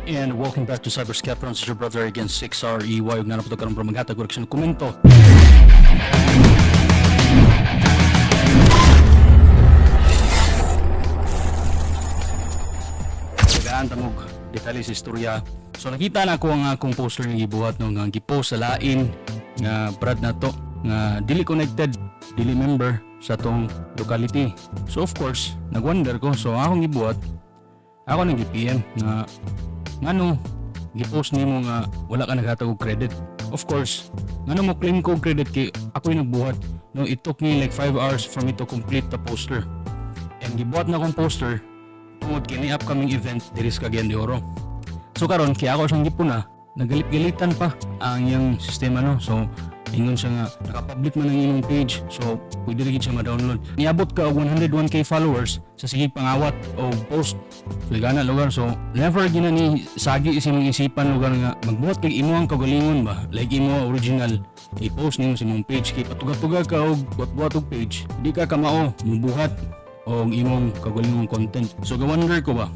And welcome back to Cyberskeptron. This is your brother against 6REY. Huwag na po ito karong maghatag koreksyon ng komento. Tagaan tamog detalye sa istorya. So nakita na ko ang akong poster nga gibuhat no nga gipost sa lain nga brad na to nga dili connected, dili member sa tong locality. So of course, nagwonder ko. So akong gibuhat, ako nang gi-PM nga ngano gi-post nimo nga wala ka naghatag og credit. Of course, ngano mo claim ko og credit kay ako yung nagbuhat. No, it took me like 5 hours for me to complete the poster. And gibuhat na akong poster tungod kini upcoming event diri sa Cagayan de Oro. So karon kay ako siyang gipuna, nagalit-galitan pa ang iyang sistema no. So ingon siya nga naka-public man ang imong page, so pwede rin siya ma-download. Niabot ka og 101k followers sa sige pangawat o post. So gana lugar, so never ginani sagi sa imong isipan lugar nga magbuhat kay imo ang kagalingon ba, like imo original i-post nimo sa imong page kay patuga-tuga ka og buhat-buhat og page, di ka kamao mubuhat og imong kagalingon content. So gawonder ko ba,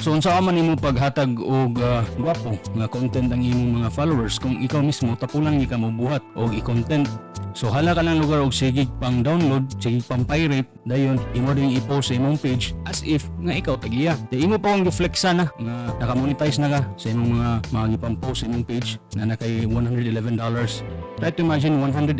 so unsa man nimo paghatag og gwapo nga content ang imong mga followers kung ikaw mismo tapulan gi ka mobuhat og i-content. So hala ka lang lugar og sige pang download, sige pang pirate, dayon imo ding i-post sa imong page as if nga ikaw tagiya. Di imo pa kung gi-flexa na nga naka-monetize na ka sa imong mga gipang-post sa imong page na nakay $111. Try to imagine $111.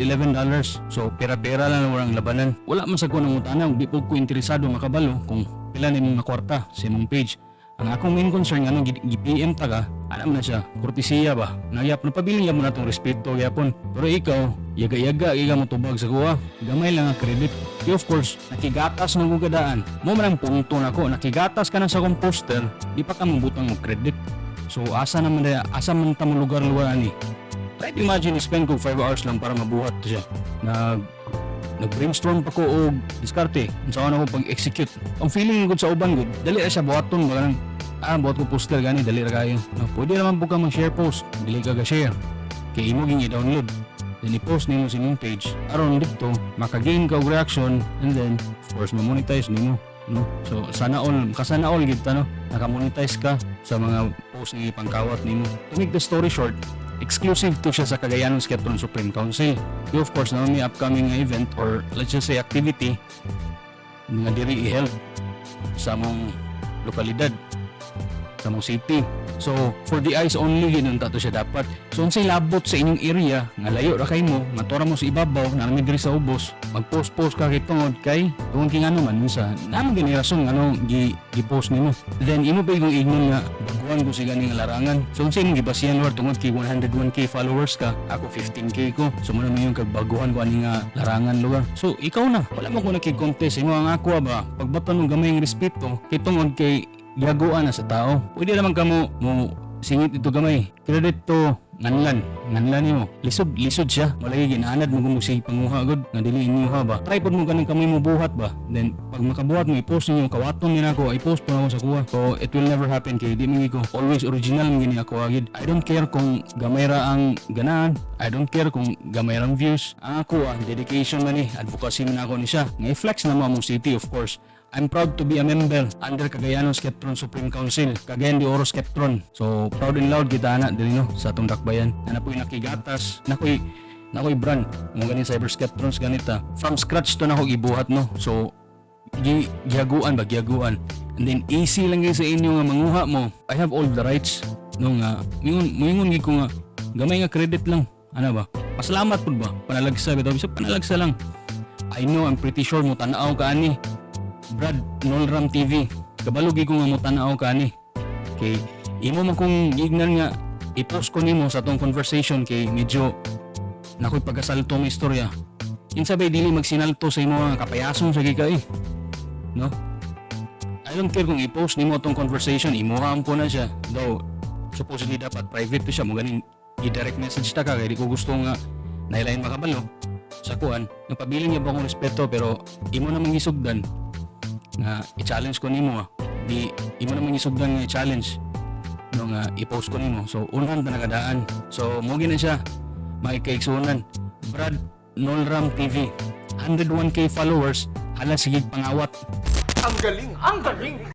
So pera-pera lang ang labanan. Wala man sa ko nang utana, di po ko interesado makabalo kung pila nimong nakwarta sa imong page. Ang akong main concern nga nung gi-PM ta ka, alam na siya, kortesiya ba? Nagyap, napabiling mo na itong respeto yapon. Pero ikaw, yaga-yaga, iga mo tubag sa kuha, gamay lang ang credit. Y of course, nakigatas ng gugadaan. Mo man ang punto na ko, nakigatas ka na sa akong poster, di pa ka mabutang mo credit. So asa naman na, asa man tamo lugar-lugar ani. Try to imagine, spend ko 5 hours lang para mabuhat siya. Nag-brainstorm pa ko og diskarte unsa ako pag-execute. Ang feeling gud sa uban gud, dali ra siya buhaton ba buhat ko poster gani dali ra kayo. No, pwede naman po ka mag-share post, dili ka ga-share. Kay imo ging i-download. Then i-post nimo sa imong page. Aron dito maka-gain ka og reaction and then of course ma-monetize nimo. No? So sana all gid ta no. Naka-monetize ka sa mga post nga ipangkawat nimo. To make the story short, exclusive to siya sa Cagayan Skeptron Supreme Council. So of course, na may upcoming event or let's just say activity nga diri i-help sa mong lokalidad, sa mong city. So for the eyes only ginunta to siya dapat. So unsay labot sa inyong area nga layo ra kay mo, matura mo sa ibabaw na mi diri sa ubos, mag-post kay tungod kay tungod king ano man sa namo gini rason ano gi-post nimo. Then imo pa yung ignon nga baguhan ko si ganing larangan. So unsay imong gibasihan war tungod kay 101k followers ka, ako 15k ko. So mo na yung kagbaguhan ko ani nga larangan lugar. So ikaw na, wala mo ko nakig-contest imo ang ako ba pagbaton ng gamay ng respeto kay tungod kay yaguan na sa tao. Pwede naman ka mo singit ito gamay. Credit to nganlan nimo. Lisod siya. Walay ginaanad mo kung sige panguha gud nga dili imuha ba. Try pod mo kanang kamay mo buhat ba. Then pag makabuhat mo i-post niyo kawaton ni nako, i-post pa ako sa kuha. So it will never happen kay di mingi ko. Always original man gini ako agid. I don't care kung gamay ra ang ganahan. I don't care kung gamay ra ang views. Ang ako dedication man ni, advocacy man ako ni siya. Nga i-flex na mo city of course. I'm proud to be a member under Cagayan Skeptron Supreme Council, Cagayan de Oro Skeptron. So proud and loud kita na dili no sa atong dakbayan. Na napoy nakigatas, nakoy brand mo ganin Cyberskeptrons ganita. From scratch to nako gibuhat no. So gihaguan. And then easy lang gyud sa inyo nga manguha mo. I have all the rights no nga mingon gi ko nga gamay nga credit lang. Ano ba? Pasalamat pud ba? Panalagsa bitaw bisag panalagsa lang. I know, I'm pretty sure mo tan-aw ka ani. Brad Nolram TV, kabalugi ko nga mo tan-aw ka ani. Kay imo man kung ignan nga i-post ko nimo sa tong conversation kay medyo nakoy pagasalto mo istorya. Insabay dili magsinalto sa imo nga kapayason sa gika no? I don't care kung i-post nimo tong conversation, imuha ko na siya. Though supposedly dapat private to siya, mo ganing i-direct message ta ka kay di ko gusto nga nailain makabalo sa kuan. Napabiling niya ba akong respeto pero imo namang isugdan nga i-challenge ko nimo di imo naman isugdan nga i-challenge no nga i-post ko nimo. So unahan ta nagadaan. So mo gina siya makikaigsunan. Brad Nolram TV, 101k followers, hala sige pangawat. Ang galing! Ang galing!